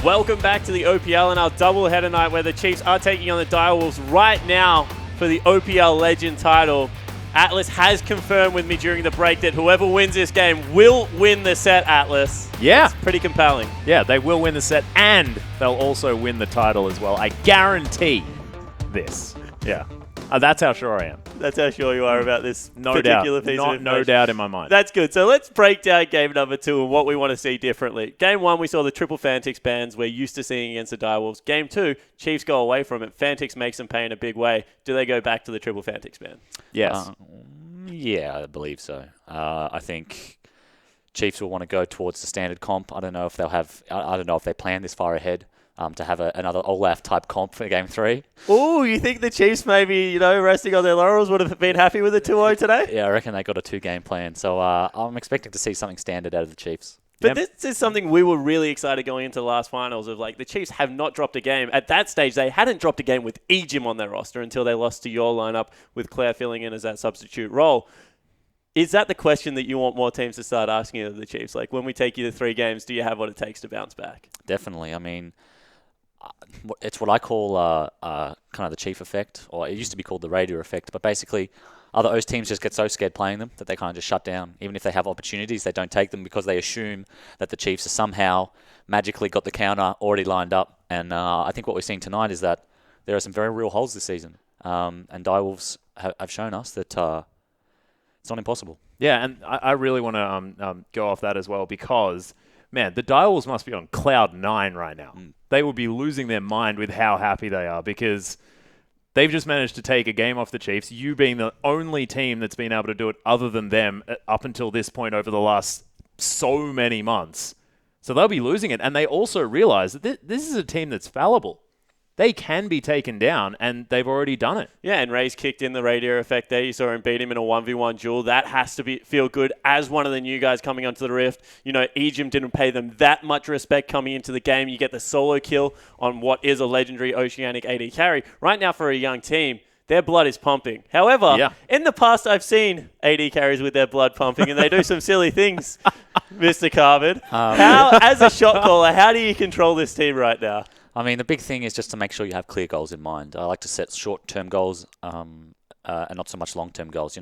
Welcome back to the OPL and our doubleheader night where the Chiefs are taking on the Direwolves right now for the OPL Legend title. Atlas has confirmed with me during the break that whoever wins this game will win the set, Atlas. Yeah. It's pretty compelling. Yeah, they will win the set and they'll also win the title as well. I guarantee this. Yeah. That's how sure I am. That's how sure you are about this No particular doubt. piece of information. No doubt in my mind. That's good. So let's break down game number 2 and what we want to see differently. Game 1, we saw the triple Fantix bans we're used to seeing against the Direwolves. Game 2, Chiefs go away from it. Fantix makes them pay in a big way. Do they go back to the triple Fantix ban? Yes. Yeah, I believe so. I think Chiefs will want to go towards the standard comp. I don't know if they'll have. I don't know if they plan this far ahead to have another Olaf type comp for game 3. Oh, you think the Chiefs maybe, resting on their laurels would have been happy with a 2-0 today? Yeah, I reckon they got a 2-game plan. So I'm expecting to see something standard out of the Chiefs. But this is something we were really excited going into the last finals of, the Chiefs have not dropped a game. At that stage, they hadn't dropped a game with Ejim on their roster until they lost to your lineup with Claire filling in as that substitute role. Is that the question that you want more teams to start asking of the Chiefs? Like, when we take you to 3 games, do you have what it takes to bounce back? Definitely. I mean, it's what I call kind of the Chief effect, or it used to be called the Raider effect. But basically, those teams just get so scared playing them that they kind of just shut down. Even if they have opportunities, they don't take them because they assume that the Chiefs have somehow magically got the counter already lined up. And I think what we're seeing tonight is that there are some very real holes this season. And Direwolves have shown us that it's not impossible. Yeah, and I really want to go off that as well because, man, the Direwolves must be on cloud 9 right now. They will be losing their mind with how happy they are because they've just managed to take a game off the Chiefs, you being the only team that's been able to do it other than them up until this point over the last so many months. So they'll be losing it. And they also realize that this is a team that's fallible. They can be taken down, and they've already done it. Yeah, and Ray's kicked in the radio effect there. You saw him beat him in a 1v1 duel. That has to feel good as one of the new guys coming onto the Rift. Ejim didn't pay them that much respect coming into the game. You get the solo kill on what is a legendary Oceanic AD carry. Right now, for a young team, their blood is pumping. However, in the past, I've seen AD carries with their blood pumping, and they do some silly things, Mr. Carbon. As a shot caller, how do you control this team right now? I mean, the big thing is just to make sure you have clear goals in mind. I like to set short-term goals and not so much long-term goals.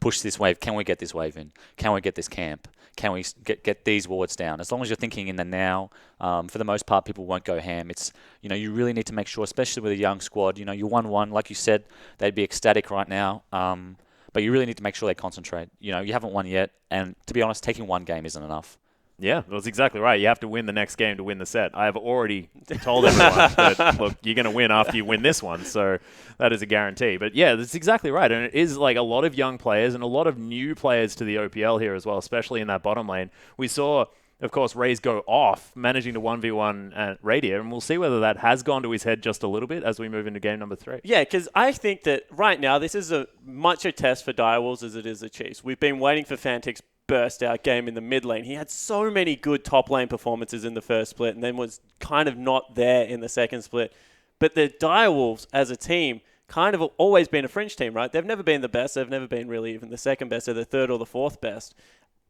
Push this wave. Can we get this wave in? Can we get this camp? Can we get these wards down? As long as you're thinking in the now, for the most part, people won't go ham. It's you really need to make sure, especially with a young squad. You're 1-1, like you said, they'd be ecstatic right now. But you really need to make sure they concentrate. You haven't won yet, and to be honest, taking one game isn't enough. Yeah, that's exactly right. You have to win the next game to win the set. I have already told everyone that, look, you're going to win after you win this one, so that is a guarantee. But yeah, that's exactly right. And it is a lot of young players and a lot of new players to the OPL here as well, especially in that bottom lane. We saw, of course, Rays go off, managing to 1v1 Radio, and we'll see whether that has gone to his head just a little bit as we move into game number 3. Yeah, because I think that right now this is much a test for Direwolves as it is the Chiefs. We've been waiting for Fantix burst out game in the mid lane. He had so many good top lane performances in the first split and then was kind of not there in the second split. But the Direwolves as a team kind of always been a fringe team, right? They've never been the best. They've never been really even the second best. They're the third or the fourth best.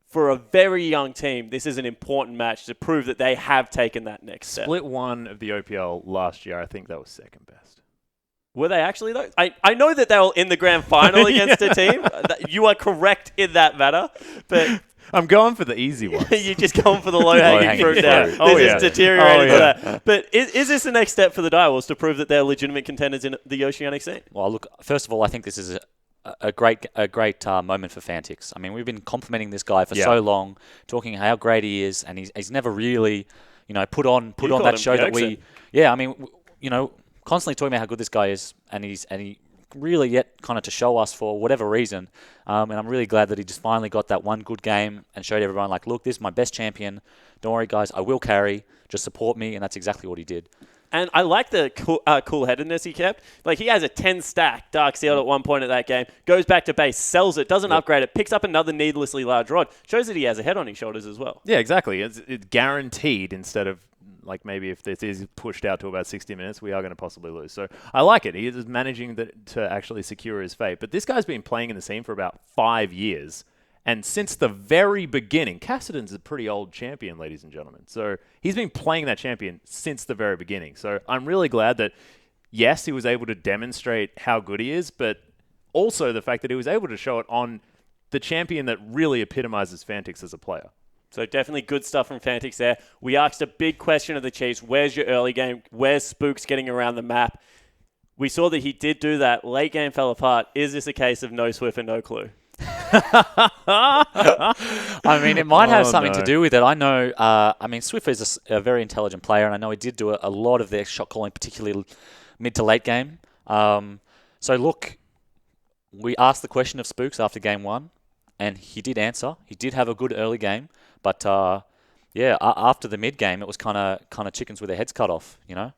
For a very young team, this is an important match to prove that they have taken that next step. Split 1 of the OPL last year, I think that was second best. Were they actually, though? I know that they were in the grand final against a team. You are correct in that matter. But I'm going for the easy ones. You're just going for the low-hanging fruit now. This is deteriorating to that. But is this the next step for the Direwolves to prove that they're legitimate contenders in the Oceanic scene? Well, look, first of all, I think this is a great moment for Fantix. I mean, we've been complimenting this guy for so long, talking how great he is, and he's never really, put on that show that we. Yeah, I mean, constantly talking about how good this guy is, and he really yet kind of to show us for whatever reason. And I'm really glad that he just finally got that one good game and showed everyone, look, this is my best champion. Don't worry, guys, I will carry. Just support me, and that's exactly what he did. And I like the cool-headedness he kept. He has a 10-stack Dark Sealed at one point of that game, goes back to base, sells it, doesn't upgrade it, picks up another needlessly large rod. Shows that he has a head on his shoulders as well. Yeah, exactly. It's guaranteed instead of maybe if this is pushed out to about 60 minutes, we are going to possibly lose. So I like it. He is managing to actually secure his fate. But this guy's been playing in the scene for about 5 years. And since the very beginning, Cassidy's a pretty old champion, ladies and gentlemen. So he's been playing that champion since the very beginning. So I'm really glad that, yes, he was able to demonstrate how good he is, but also the fact that he was able to show it on the champion that really epitomizes Fantix as a player. So definitely good stuff from Fantix there. We asked a big question of the Chiefs. Where's your early game? Where's Spooks getting around the map? We saw that he did do that. Late game fell apart. Is this a case of no Swift and no clue? I mean, it might have something to do with it. I know, Swift is a very intelligent player, and I know he did do a lot of their shot calling, particularly mid to late game. So look, we asked the question of Spooks after game 1, and he did answer. He did have a good early game, but after the mid game, it was kind of chickens with their heads cut off, you know?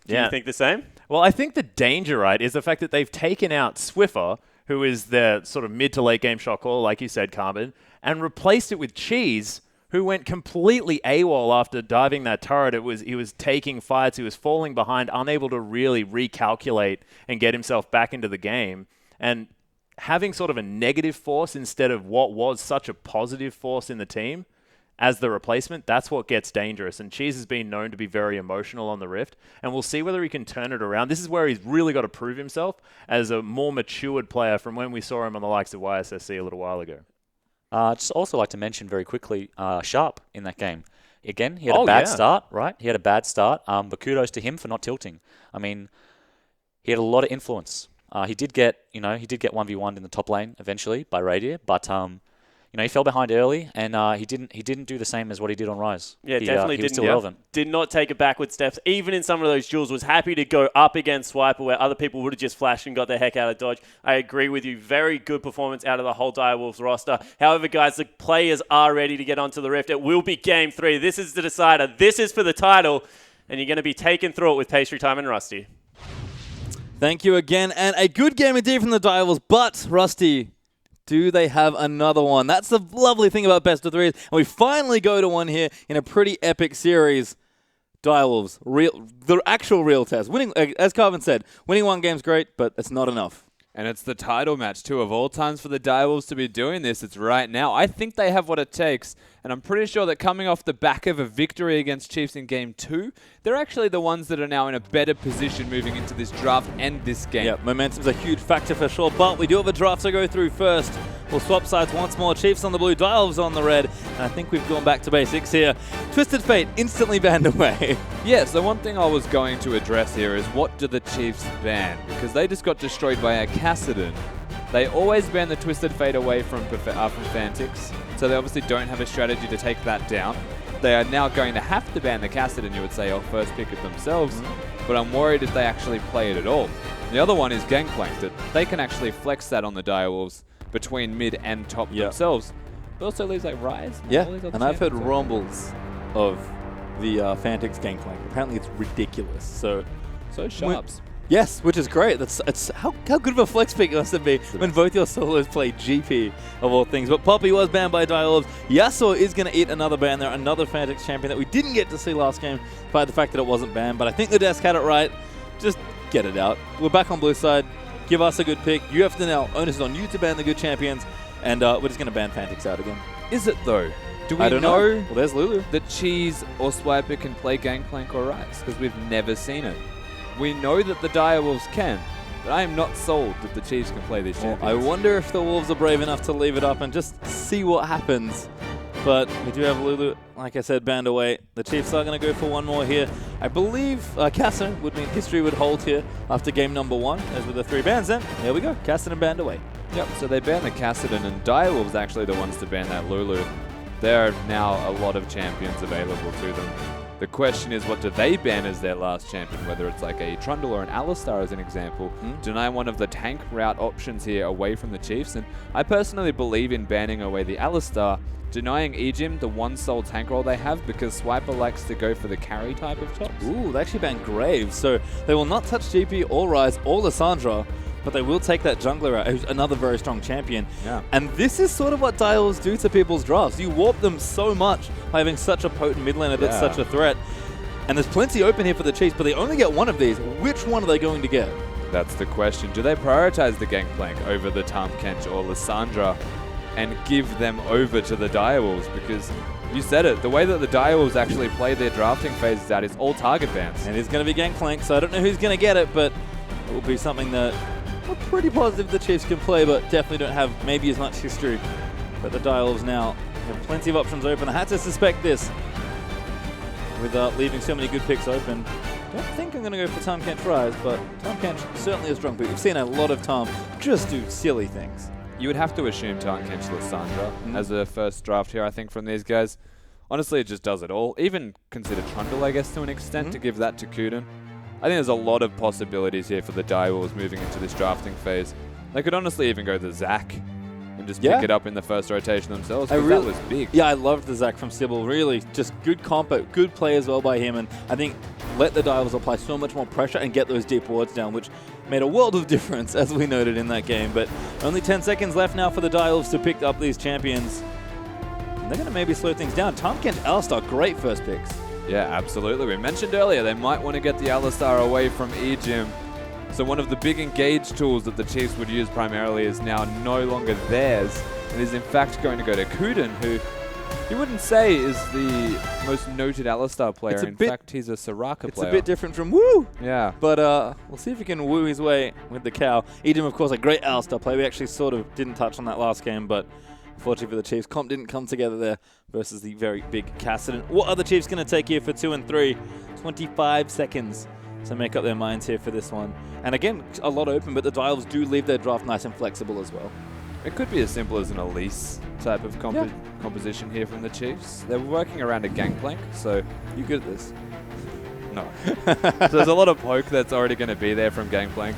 Do you think the same? Well, I think the danger, right, is the fact that they've taken out Swiffer, who is the sort of mid to late game shot caller, like you said, Carbon, and replaced it with Cheese, who went completely AWOL after diving that turret. He was taking fights, he was falling behind, unable to really recalculate and get himself back into the game. And having sort of a negative force instead of what was such a positive force in the team as the replacement, that's what gets dangerous. And Cheese has been known to be very emotional on the Rift, and we'll see whether he can turn it around. This is where he's really got to prove himself as a more matured player from when we saw him on the likes of YSSC a little while ago. I'd just also like to mention very quickly Sharp in that game. Again, he had a bad start, right? He had a bad start, but kudos to him for not tilting. I mean, he had a lot of influence. He did get 1v1'd in the top lane eventually by Radier, but he fell behind early, and he didn't do the same as what he did on Rise. Yeah, he definitely was still relevant. Did not take a backward steps. Even in some of those duels, was happy to go up against Swiper where other people would have just flashed and got the heck out of dodge. I agree with you. Very good performance out of the whole Direwolves roster. However, guys, the players are ready to get onto the Rift. It will be Game 3. This is the decider. This is for the title, and you're going to be taken through it with Pastry Time and Rusty. Thank you again, and a good game indeed from the Direwolves, but Rusty, do they have another one? That's the lovely thing about Best of Threes. And we finally go to one here in a pretty epic series. Direwolves, the actual real test. Winning, as Carvin said, winning one game's great, but it's not enough. And it's the title match, too. Of all times for the Direwolves to be doing this, it's right now. I think they have what it takes. And I'm pretty sure that coming off the back of a victory against Chiefs in Game 2, they're actually the ones that are now in a better position moving into this draft and this game. Yeah, momentum's a huge factor for sure, but we do have a draft to go through first. We'll swap sides once more. Chiefs on the blue, Direwolves on the red. And I think we've gone back to basics here. Twisted Fate instantly banned away. Yeah, so one thing I was going to address here is what do the Chiefs ban? Because they just got destroyed by a Kassadin. They always ban the Twisted Fate away from Fantix, so they obviously don't have a strategy to take that down. They are now going to have to ban the Kassadin, you would say, off first pick it themselves, but I'm worried if they actually play it at all. The other one is Gangplank, that they can actually flex that on the Direwolves between mid and top themselves. It also leaves like Rise. Yeah, and I've heard rumbles of the Fantix Gangplank. Apparently it's ridiculous. So Sharps. Yes, which is great. It's how good of a flex pick must it be when both your solos play GP of all things. But Poppy was banned by Direwolves. Yasuo is going to eat another ban there, another Fantix champion that we didn't get to see last game by the fact that it wasn't banned. But I think the desk had it right. Just get it out. We're back on blue side. Give us a good pick. You have to now. Onus is on you to ban the good champions, and we're just going to ban Fantix out again. Is it though? Do we I don't know? Well, there's Lulu. That Cheese or Swiper can play Gangplank or Rise? Because we've never seen it. We know that the Direwolves can, but I am not sold that the Chiefs can play these champions. I wonder if the Wolves are brave enough to leave it up and just see what happens. But we do have Lulu, like I said, banned away. The Chiefs are going to go for one more here. I believe Kassadin would mean history would hold here after game number 1, as with the 3 bans. Then there we go, Kassadin banned away. Yep, so they ban the Kassadin, and Direwolves actually the ones to ban that Lulu. There are now a lot of champions available to them. The question is, what do they ban as their last champion? Whether it's like a Trundle or an Alistar as an example. Deny one of the tank route options here away from the Chiefs. And I personally believe in banning away the Alistar, denying Ejim the one-soul tank role they have, because Swiper likes to go for the carry type of tops. Ooh, they actually banned Graves. So they will not touch GP or Rise or Lissandra, but they will take that jungler out, who's another very strong champion. Yeah. And this is sort of what Direwolves do to people's drafts. You warp them so much by having such a potent mid laner that's such a threat. And there's plenty open here for the Chiefs, but they only get one of these. Which one are they going to get? That's the question. Do they prioritize the Gangplank over the Tahm Kench or Lissandra? and give them over to the Direwolves, because you said it, the way that the Direwolves actually play their drafting phases out is all target bans. And it's going to be Gangplank, so I don't know who's going to get it, but it will be something that we're pretty positive the Chiefs can play, but definitely don't have maybe as much history. But the Direwolves now have plenty of options open. I had to suspect this with leaving so many good picks open. I don't think I'm going to go for Tom Kench Rise, but Tom Kench certainly a strong pick. We've seen a lot of Tom just do silly things. You would have to assume Tom Kench Lysandra as a first draft here, I think, from these guys. Honestly, it just does it all. Even consider Trundle, I guess, to an extent, to give that to Kuden. I think there's a lot of possibilities here for the Direwolves moving into this drafting phase. They could honestly even go the Zach and just pick it up in the first rotation themselves, because that was big. Yeah, I loved the Zach from Sybil. Really, just good compo, good play as well by him, and I think let the Direwolves apply so much more pressure and get those deep wards down, which made a world of difference, as we noted in that game. But only 10 seconds left now for the Direwolves to pick up these champions. And they're going to maybe slow things down. Tom Kench, Alistar, great first picks. Yeah, absolutely. We mentioned earlier they might want to get the Alistar away from E-Gym. So one of the big engage tools that the Chiefs would use primarily is now no longer theirs, and is in fact going to go to Kuden, who you wouldn't say is the most noted Alistar player. In fact, he's a Soraka player. It's a bit different from Woo. Yeah. But we'll see if he can woo his way with the cow. Edom, of course, a great Alistar play. We actually sort of didn't touch on that last game, but unfortunately for the Chiefs, comp didn't come together there versus the very big Kassadin. What are the Chiefs going to take here for 2 and 3? 25 seconds to make up their minds here for this one. And again, a lot open, but the Direwolves do leave their draft nice and flexible as well. It could be as simple as an Elise type of composition here from the Chiefs. They're working around a Gangplank, so You good at this? no. So there's a lot of poke that's already going to be there from Gangplank,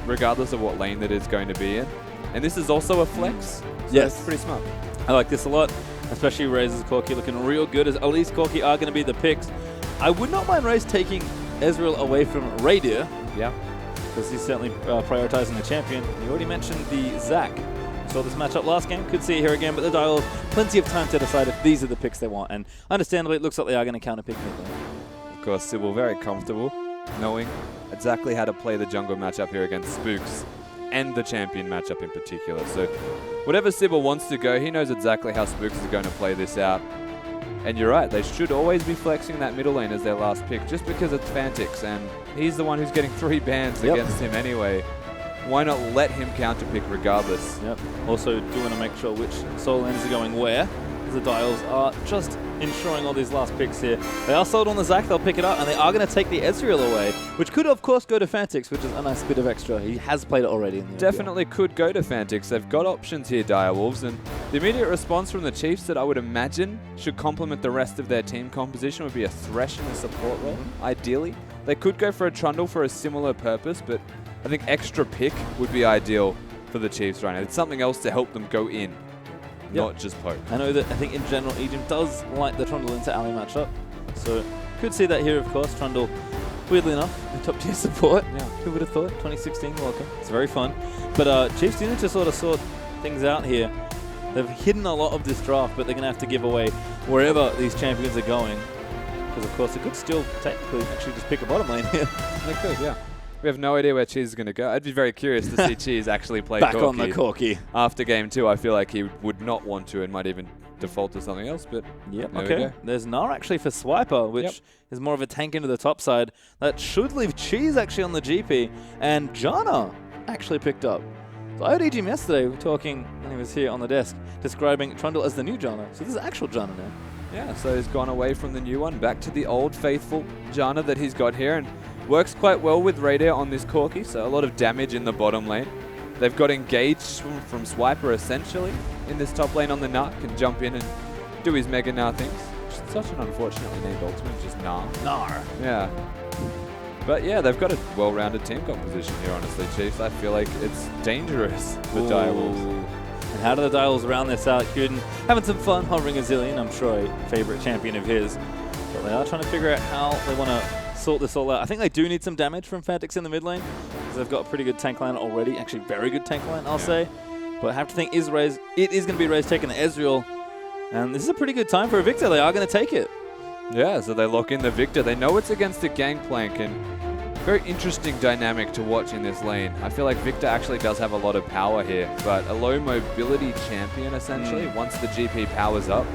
regardless of what lane that it's going to be in. And this is also a flex, so Yes. it's pretty smart. I like this a lot, especially Raze's Corki looking real good, as Elise Corki are going to be the picks. I would not mind Raze taking Ezreal away from Radier, Yeah. because he's certainly prioritizing the champion. You already mentioned the Zac. Saw this matchup last game, could see it here again, but the Direwolves plenty of time to decide if these are the picks they want, and understandably it looks like they are going to counter pick mid lane. Of course, Sybil very comfortable, knowing exactly how to play the jungle matchup here against Spooks, and the champion matchup in particular. So whatever Sybil wants to go, he knows exactly how Spooks is going to play this out. And you're right, they should always be flexing that middle lane as their last pick, just because it's Fantix, and he's the one who's getting 3 bans against him anyway. Why not let him counterpick regardless? Yep. Also do want to make sure which soul lanes are going where, as the Direwolves are just ensuring all these last picks here. They are sold on the Zac, they'll pick it up, and they are going to take the Ezreal away, which could of course go to Fantix, which is a nice bit of extra. He has played it already in the Definitely could go to Fantix. They've got options here, Direwolves, and the immediate response from the Chiefs that I would imagine should complement the rest of their team composition would be a Thresh in a support role, ideally. They could go for a Trundle for a similar purpose, but I think extra pick would be ideal for the Chiefs right now. It's something else to help them go in, not just poke. I know that I think in general Ejim does like the Trundle into Ali matchup, so could see that here of course. Trundle, weirdly enough, a top tier support. Yeah. Who would have thought? 2016 welcome. It's very fun. But Chiefs do need to sort of sort things out here. They've hidden a lot of this draft, but they're going to have to give away wherever these champions are going. Because of course they could still technically actually just pick a bottom lane here. They could, yeah. We have no idea where Cheese is going to go. I'd be very curious to see Cheese actually play Back Corki. on the Corki. After game 2, I feel like he would not want to and might even default to something else, but Yep, there we okay. go. There's Gnar actually for Swiper, which is more of a tank into the top side. That should leave Cheese actually on the GP, and Janna actually picked up. So I heard EGM yesterday talking, when he was here on the desk, describing Trundle as the new Janna. So this is actual Janna now. Yeah, so he's gone away from the new one, back to the old faithful Janna that he's got here, and works quite well with Radier on this Corki, so a lot of damage in the bottom lane. They've got engaged from Swiper essentially in this top lane on the Gnar, can jump in and do his Mega Gnar things. Such an unfortunately named ultimate, just Gnar. Gnar. Yeah. But yeah, they've got a well-rounded team composition here, honestly, Chiefs. I feel like it's dangerous, the Direwolves. And how do the Direwolves round this out? Kuden having some fun, hovering a Zillion, I'm sure a favorite champion of his. But they are trying to figure out how they want to sort this all out. I think they do need some damage from Fantix in the mid lane, because they've got a pretty good tank line already. Actually, very good tank line, I'll say. But I have to think it is going to be Raze taking the Ezreal. And this is a pretty good time for a Victor. They are going to take it. Yeah, so they lock in the Victor. They know it's against a Gangplank, and very interesting dynamic to watch in this lane. I feel like Victor actually does have a lot of power here, but a low mobility champion, essentially, once the GP powers up,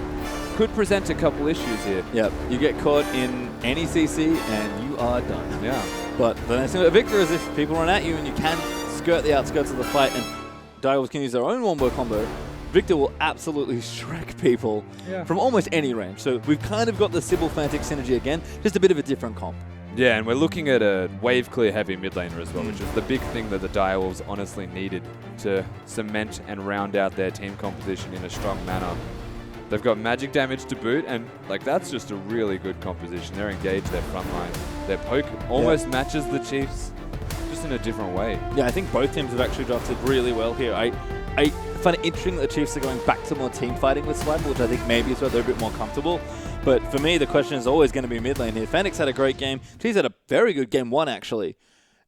could present a couple issues here. Yep, you get caught in any CC and you are done. Yeah. But the nice thing about Victor is if people run at you and you can skirt the outskirts of the fight and Direwolves can use their own wombo combo, Victor will absolutely shrek people from almost any range. So we've kind of got the Sybil Fantic synergy again, just a bit of a different comp. Yeah, and we're looking at a wave clear heavy mid laner as well, which is the big thing that the Direwolves honestly needed to cement and round out their team composition in a strong manner. They've got magic damage to boot, and like that's just a really good composition. They're engaged, their front line. Their poke almost matches the Chiefs, just in a different way. Yeah, I think both teams have actually drafted really well here. I find it interesting that the Chiefs are going back to more team fighting with Swipe, which I think maybe is where they're a bit more comfortable. But for me, the question is always going to be mid lane here. Fenix had a great game. Cheese had a very good game 1, actually.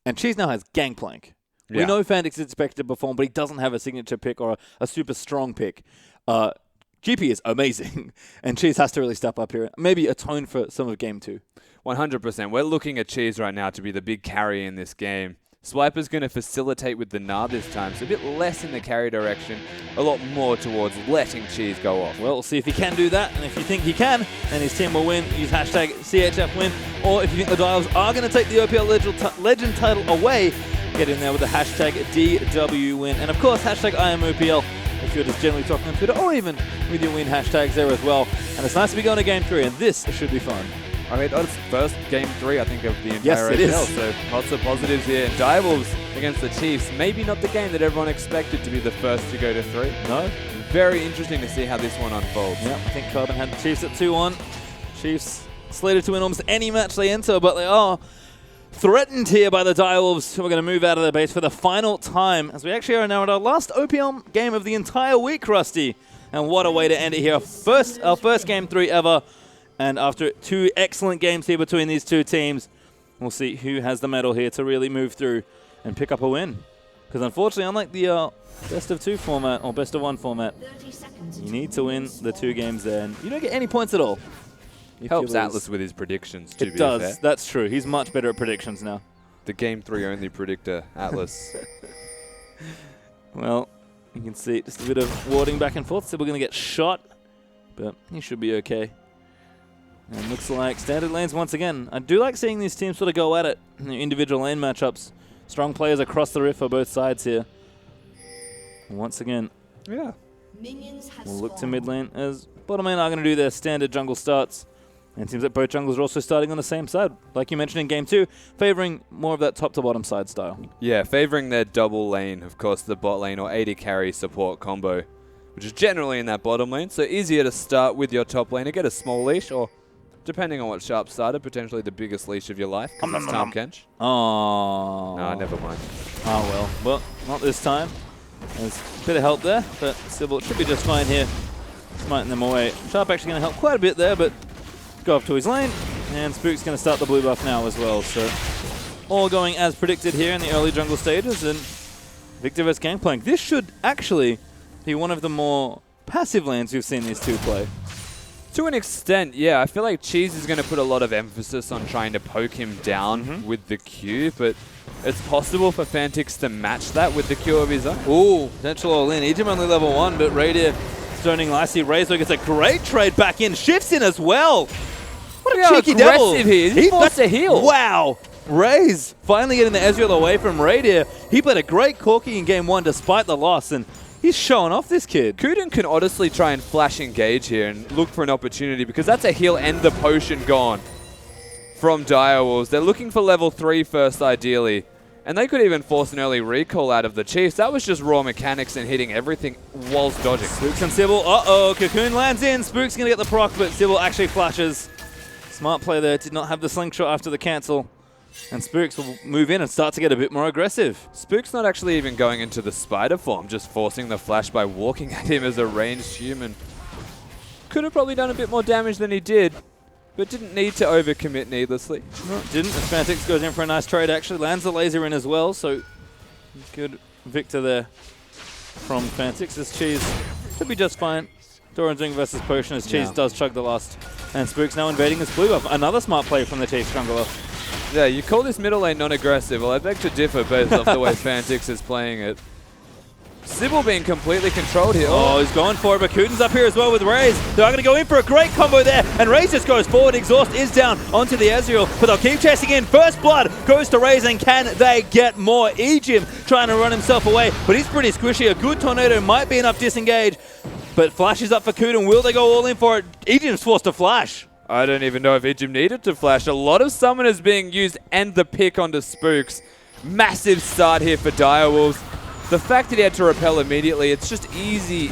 And Cheese now has Gangplank. Yeah. We know Fenix is expected to perform, but he doesn't have a signature pick or a super strong pick. GP is amazing, and Cheese has to really step up here. Maybe atone for some of game 2. 100%. We're looking at Cheese right now to be the big carry in this game. Swiper's going to facilitate with the Gnar this time, so a bit less in the carry direction, a lot more towards letting Cheese go off. Well, we'll see if he can do that, and if you think he can, then his team will win. Use hashtag CHF win, or if you think the Dials are going to take the OPL Legend title away, get in there with the hashtag DW win, and of course, hashtag IamOPL. If you're just generally talking on Twitter, or even with your win hashtags there as well. And it's nice to be going to Game 3, and this should be fun. I mean, it's first Game 3, I think, of the entire yes, it OPL, is. so lots of positives here. And Direwolves against the Chiefs, maybe not the game that everyone expected to be the first to go to 3. No. Very interesting to see how this one unfolds. Yeah, I think Carbon had the Chiefs at 2-1. Chiefs slated to win almost any match they enter, but they are threatened here by the Direwolves, who are going to move out of their base for the final time, as we actually are now at our last OPL game of the entire week, Rusty. And what a way to end it here. Our first Game 3 ever. And after 2 excellent games here between these two teams, we'll see who has the medal here to really move through and pick up a win. Because unfortunately, unlike the best of 2 format, or best of 1 format, you need to win the 2 games there. And you don't get any points at all. Helps Atlas with his predictions, to be fair. It does. That's true. He's much better at predictions now. The Game 3 only predictor, Atlas. Well, you can see just a bit of warding back and forth. So we're going to get shot, but he should be okay. And looks like standard lanes once again. I do like seeing these teams sort of go at it in their individual lane matchups. Strong players across the rift for both sides here. And once again, yeah, we'll look to mid lane as bottom lane are going to do their standard jungle starts. And it seems like both junglers are also starting on the same side. Like you mentioned in Game 2, favoring more of that top-to-bottom side style. Yeah, favoring their double lane, of course, the bot lane or AD carry support combo, which is generally in that bottom lane. So easier to start with your top lane and get a small leash, or depending on what Sharp started, potentially the biggest leash of your life, because it's Tahm Kench. Oh. No, never mind. Oh, well. Well, not this time. There's a bit of help there, but Sybil should be just fine here. Smiting them away. Sharp actually going to help quite a bit there, but go off to his lane, and Spook's going to start the blue buff now as well. So all going as predicted here in the early jungle stages, and Victor vs Gangplank. This should actually be one of the more passive lanes we've seen these two play. To an extent, yeah. I feel like Cheese is going to put a lot of emphasis on trying to poke him down with the Q, but it's possible for Fantix to match that with the Q of his own. Ooh, potential all-in. Ejim only level 1, but Radier stoning nicely. Razor gets a great trade back in. Shifts in as well. What a cheeky devil. He is. He wants to heal. Wow. Raze finally getting the Ezreal away from Radier. He played a great Corki in Game 1 despite the loss, and he's showing off this kid. Kuden can honestly try and flash engage here and look for an opportunity, because that's a heal and the potion gone from Direwolves. They're looking for level 3 first, ideally. And they could even force an early recall out of the Chiefs. That was just raw mechanics and hitting everything whilst dodging. Spooks and Sybil. Uh-oh. Cocoon lands in. Spook's going to get the proc, but Sybil actually flashes. Smart play there. Did not have the slingshot after the cancel. And Spooks will move in and start to get a bit more aggressive. Spook's not actually even going into the spider form, just forcing the flash by walking at him as a ranged human. Could have probably done a bit more damage than he did, but didn't need to overcommit needlessly. No, didn't. Fantix goes in for a nice trade, actually. Lands the laser in as well, so good Victor there from Fantix. This Cheese should be just fine. Doran's Ring versus Potion as Cheese does chug the last. And Spook's now invading his blue buff. Another smart play from the Chiefs jungler. Yeah, you call this middle lane non-aggressive. Well, I beg to differ based off the way Fantix is playing it. Sybil being completely controlled here. Oh, he's going for it, but Kuden's up here as well with Raze. They're going to go in for a great combo there, and Raze just goes forward. Exhaust is down onto the Ezreal, but they'll keep chasing in. First blood goes to Raze, and can they get more? Ejim trying to run himself away, but he's pretty squishy. A good tornado might be enough disengage, but Flash is up for Kuden. Will they go all in for it? Ejim's forced to flash. I don't even know if Ejim needed to flash. A lot of summoners being used and the pick onto Spooks. Massive start here for Direwolves. The fact that he had to repel immediately, it's just easy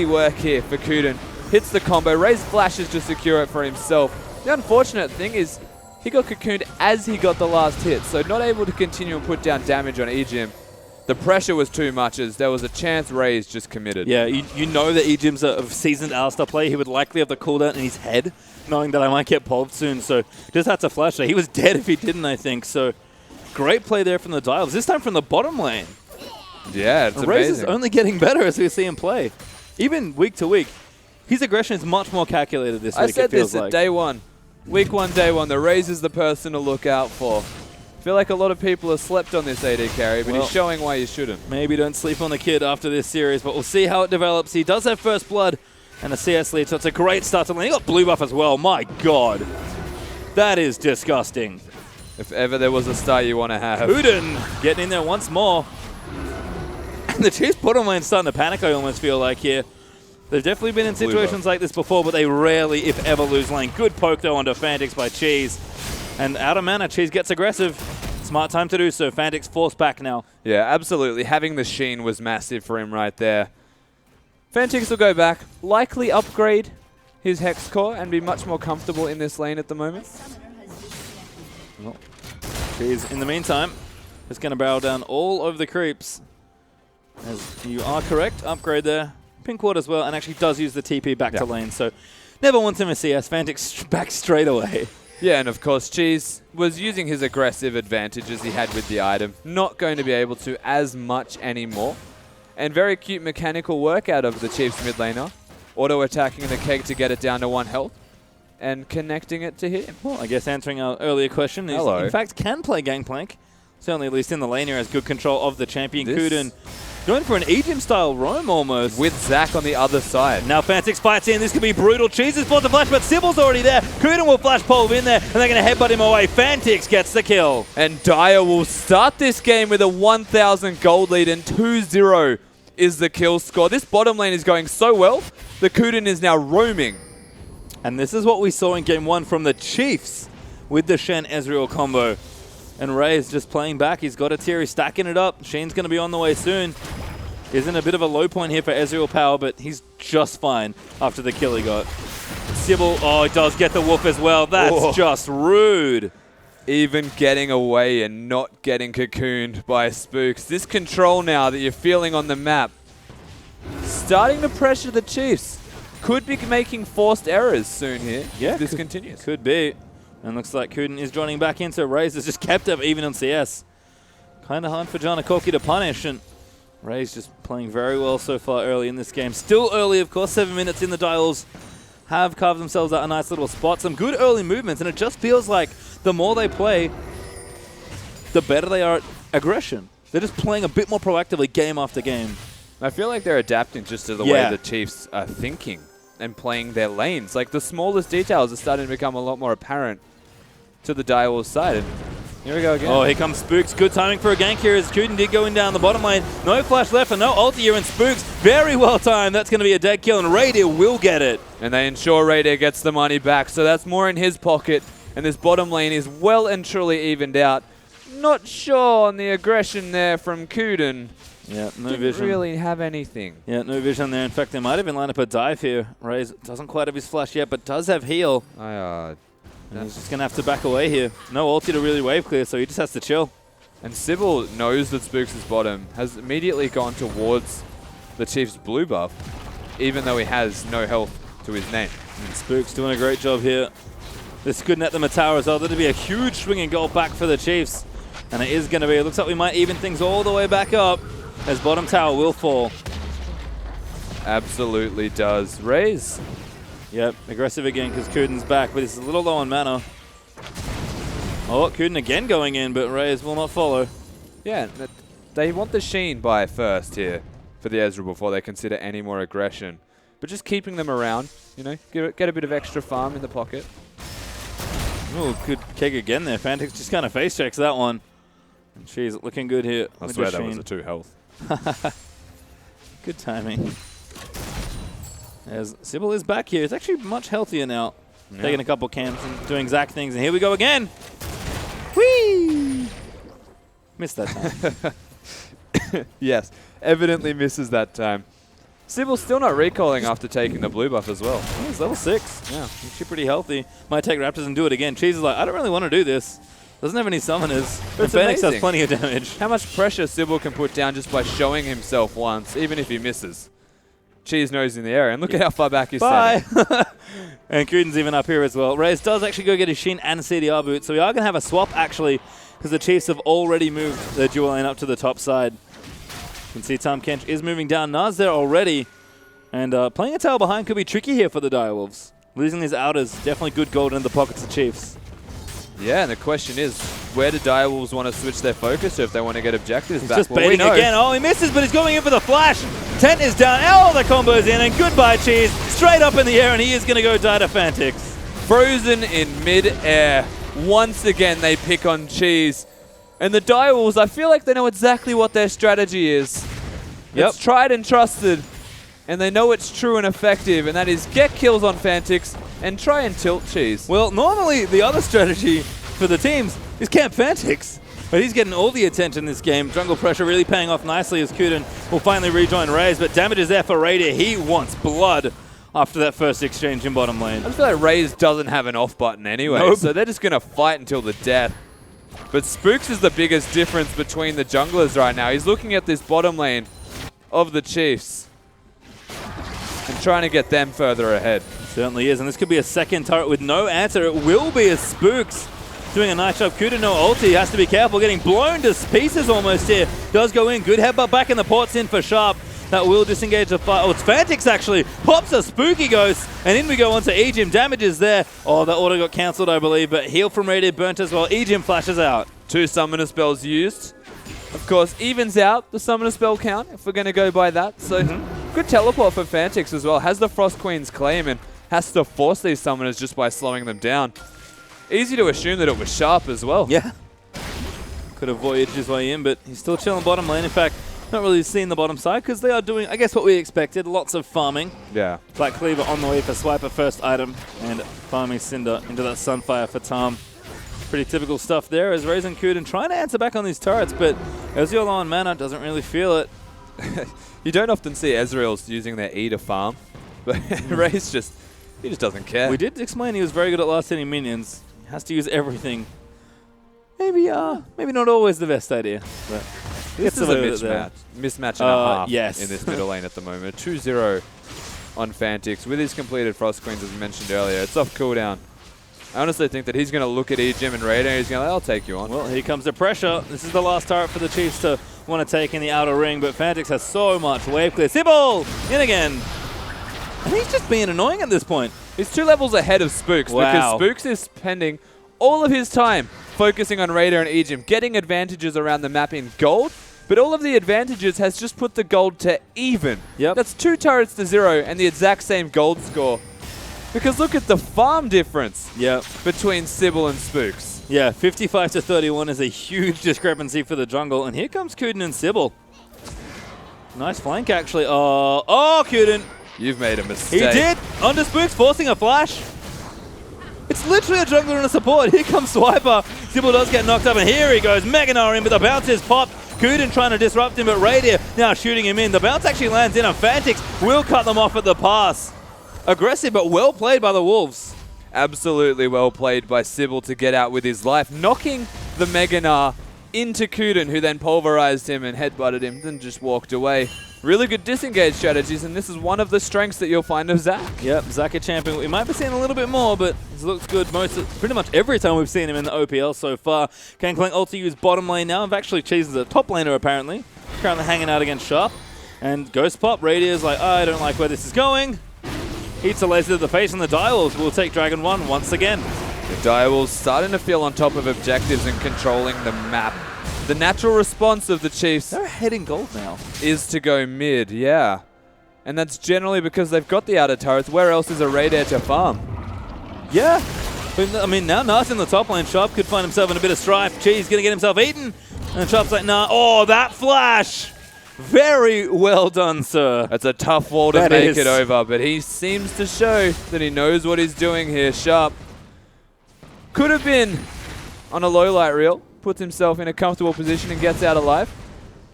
work here for Kuden. Hits the combo, Raze flashes to secure it for himself. The unfortunate thing is he got cocooned as he got the last hit, so not able to continue and put down damage on Ejim. The pressure was too much as there was a chance Raze just committed. Yeah, you know that Ejim's a seasoned Alistar player. He would likely have the cooldown in his head, knowing that I might get pulved soon, so just had to flash there. He was dead if he didn't, I think, so great play there from the Dials. This time from the bottom lane. Yeah, it's Raze amazing. is only getting better as we see him play. Even week to week, his aggression is much more calculated this week, I said it feels this like. at day one. Week one, day one. The Raze is the person to look out for. I feel like a lot of people have slept on this AD carry, but Well, he's showing why you shouldn't. Maybe don't sleep on the kid after this series, but we'll see how it develops. He does have first blood and a CS lead, so it's a great start to lane. He got blue buff as well. My God. That is disgusting. If ever there was a start you want to have. Kuden getting in there once more. And the Chiefs bottom lane starting to panic, I almost feel like here. They've definitely been in situations like this before, but they rarely, if ever, lose lane. Good poke, though, onto Fantix by Cheese. And out of mana, Cheese gets aggressive. Smart time to do so. Fantix forced back now. Yeah, absolutely. Having the Sheen was massive for him right there. Fantix will go back, likely upgrade his Hex Core and be much more comfortable in this lane at the moment. Well, Cheese, in the meantime, is going to barrel down all over the creeps. As you are correct, upgrade there. Pink ward as well, and actually does use the TP back to lane, so never wants him a CS. Fantix back straight away. Yeah, and of course, Cheese was using his aggressive advantages he had with the item. Not going to be able to as much anymore. And very cute mechanical work out of the Chiefs mid laner. Auto-attacking the keg to get it down to 1 health. And connecting it to him. Well, I guess answering our earlier question, is Hello. in fact can play Gangplank. Certainly, at least in the lane here, has good control of the champion. Kuden going for an Ejim-style roam almost. With Zac on the other side. Now Fantix fights in. This could be brutal. Cheese is forced to flash, but Sybil's already there. Kuden will flash Pulve in there, and they're going to headbutt him away. Fantix gets the kill. And Dire will start this game with a 1,000 gold lead, and 2-0 is the kill score. This bottom lane is going so well. The Kuden is now roaming. And this is what we saw in Game 1 from the Chiefs with the Shen Ezreal combo. And Raze just playing back. He's got a tier. He's stacking it up. Shane's going to be on the way soon. Isn't a bit of a low point here for Ezreal power, but he's just fine after the kill he got. Sybil, oh, he does get the whoop as well. That's just rude. Even getting away and not getting cocooned by Spooks. This control now that you're feeling on the map, starting to pressure the Chiefs. Could be making forced errors soon here if this continues. Could be. And looks like Kuden is joining back in, so Raze has just kept up even on CS. Kind of hard for Janakoki to punish, and Raze just playing very well so far early in this game. Still early, of course, 7 minutes in. The Dials have carved themselves out a nice little spot. Some good early movements, and it just feels like the more they play, the better they are at aggression. They're just playing a bit more proactively game after game. I feel like they're adapting just to the way the Chiefs are thinking and playing their lanes. Like the smallest details are starting to become a lot more apparent to the Direwolves side. And here we go again. Oh, here comes Spooks. Good timing for a gank here as Kuden did go in down the bottom lane. No flash left and no ulti here, and Spooks very well timed. That's going to be a dead kill, and Radier will get it. And they ensure Radier gets the money back, so that's more in his pocket. And this bottom lane is well and truly evened out. Not sure on the aggression there from Kuden. Yeah, no Didn't vision. really have anything. Yeah, no vision there. In fact, they might even line up a dive here. Raze doesn't quite have his flash yet, but does have heal. And he's just going to have to back away here. No ulti to really wave clear, so he just has to chill. And Sybil knows that Spooks is bottom, has immediately gone towards the Chief's blue buff, even though he has no health to his name. And Spooks doing a great job here. This could net them a tower as well. That'd be a huge swinging goal back for the Chiefs. And it is going to be. It looks like we might even things all the way back up as bottom tower will fall. Absolutely does. Raze. Yep, aggressive again because Kuden's back, but he's a little low on mana. Oh, Kuden again going in, but Rays will not follow. Yeah, they want the Sheen buy first here for the Ezreal before they consider any more aggression. But just keeping them around, you know, get a bit of extra farm in the pocket. Oh, good kick again there. Fantix just kind of face checks that one. And she's looking good here. I swear that was a 2 health. Good timing. As Sybil is back here. It's actually much healthier now. Yeah. Taking a couple camps and doing exact things. And here we go again. Whee! Missed that time. Yes, evidently misses that time. Sybil's still not recalling after taking the blue buff as well. Oh, he's level 6. Yeah, he's actually pretty healthy. Might take Raptors and do it again. Cheese is like, I don't really want to do this. Doesn't have any summoners. But Fantix has plenty of damage. How much pressure Sybil can put down just by showing himself once, even if he misses. Cheese knows in the area, and look at how far back he's standing. And Kuden's even up here as well. Reyes does actually go get his Shin and CDR boot, so we are going to have a swap actually, because the Chiefs have already moved their dual lane up to the top side. You can see Tom Kench is moving down. Naz there already. And playing a tail behind could be tricky here for the Direwolves. Losing his outers, definitely good gold in the pockets of Chiefs. Yeah, and the question is, where do Direwolves want to switch their focus to if they want to get objectives back? Just baiting again. Oh, he misses, but he's going in for the flash. Tent is down. All the combos in, and goodbye, Cheese. Straight up in the air, and he is going to go die to Fantix. Frozen in mid-air. Once again, they pick on Cheese. And the Direwolves, I feel like they know exactly what their strategy is. Yep. It's tried and trusted. And they know it's true and effective, and that is get kills on Fantix and try and tilt Cheese. Well, normally the other strategy for the teams is camp Fantix, but he's getting all the attention this game. Jungle pressure really paying off nicely as Kuden will finally rejoin Raze, but damage is there for Radier. He wants blood after that first exchange in bottom lane. I just feel like Raze doesn't have an off button anyway, so they're just going to fight until the death. But Spooks is the biggest difference between the junglers right now. He's looking at this bottom lane of the Chiefs and trying to get them further ahead. Certainly is, and this could be a second turret with no answer. It will be a Spooks doing a nice job. Kuda no ulti, has to be careful, getting blown to pieces almost here. Does go in, good headbutt back in the ports in for Sharp. That will disengage the fight. Oh, it's Fantix actually. Pops a Spooky Ghost, and in we go onto Ejim. Damage is there. Oh, that auto got cancelled, I believe, but heal from Radiant burnt as well. Ejim flashes out. 2 summoner spells used. Of course, evens out the summoner spell count, if we're going to go by that. So, good teleport for Fantix as well. Has the Frost Queen's claim and has to force these summoners just by slowing them down. Easy to assume that it was Sharp as well. Yeah. Could have voyaged his way in, but he's still chilling bottom lane. In fact, not really seeing the bottom side because they are doing, I guess, what we expected. Lots of farming. Yeah. Black Cleaver on the way for Swiper first item and farming Cinder into that Sunfire for Tom. Pretty typical stuff there as Raze and Kuden trying to answer back on these turrets, but Ezreal on mana doesn't really feel it. You don't often see Ezreals using their E to farm, but Raze just doesn't care. We did explain he was very good at last hitting minions. He has to use everything. Maybe not always the best idea. But this is a mismatch and a half yes. in this middle lane at the moment. 2-0 on Fantix with his completed Frost Queens as mentioned earlier. It's off cooldown. I honestly think that he's going to look at Ejim and Raider and he's going to I'll take you on. Well, here comes the pressure. This is the last turret for the Chiefs to want to take in the outer ring, but Fantix has so much wave clear. Sybil! In again! And he's just being annoying at this point. He's 2 levels ahead of Spooks because Spooks is spending all of his time focusing on Raider and Ejim, getting advantages around the map in gold, but all of the advantages has just put the gold to even. Yep. That's 2 turrets to 0 and the exact same gold score. Because look at the farm difference between Sybil and Spooks. Yeah, 55 to 31 is a huge discrepancy for the jungle. And here comes Kuden and Sybil. Nice flank, actually. Oh, Kuden. You've made a mistake. He did. Onto Spooks, forcing a flash. It's literally a jungler and a support. Here comes Swiper. Sybil does get knocked up, and here he goes. Meganar in, but the bounce is popped. Kuden trying to disrupt him, but Radier now shooting him in. The bounce actually lands in, and Fantix will cut them off at the pass. Aggressive, but well played by the Wolves. Absolutely well played by Sybil to get out with his life, knocking the Meganar into Kuden, who then pulverized him and headbutted him, then just walked away. Really good disengage strategies, and this is one of the strengths that you'll find of Zac. Yep, Zac a champion. We might be seeing a little bit more, but he's looked good pretty much every time we've seen him in the OPL so far. Gangplank ulti use bottom lane now. I've actually chosen the top laner, apparently. Currently hanging out against Sharp. And Ghost Pop, Radier's like, I don't like where this is going. Eats a laser to the face, and the Direwolves will take Dragon 1 once again. The Direwolves starting to feel on top of objectives and controlling the map. The natural response of the Chiefs They're heading gold now. is to go mid, yeah. And that's generally because they've got the outer turrets. Where else is a Raider to farm? Yeah. But, I mean, now Nas in the top lane. Sharp could find himself in a bit of strife. Cheese going to get himself eaten. And Sharp's like, nah. Oh, that flash. Very well done, sir. That's a tough wall to make it over, but he seems to show that he knows what he's doing here. Sharp could have been on a low light reel, puts himself in a comfortable position and gets out alive.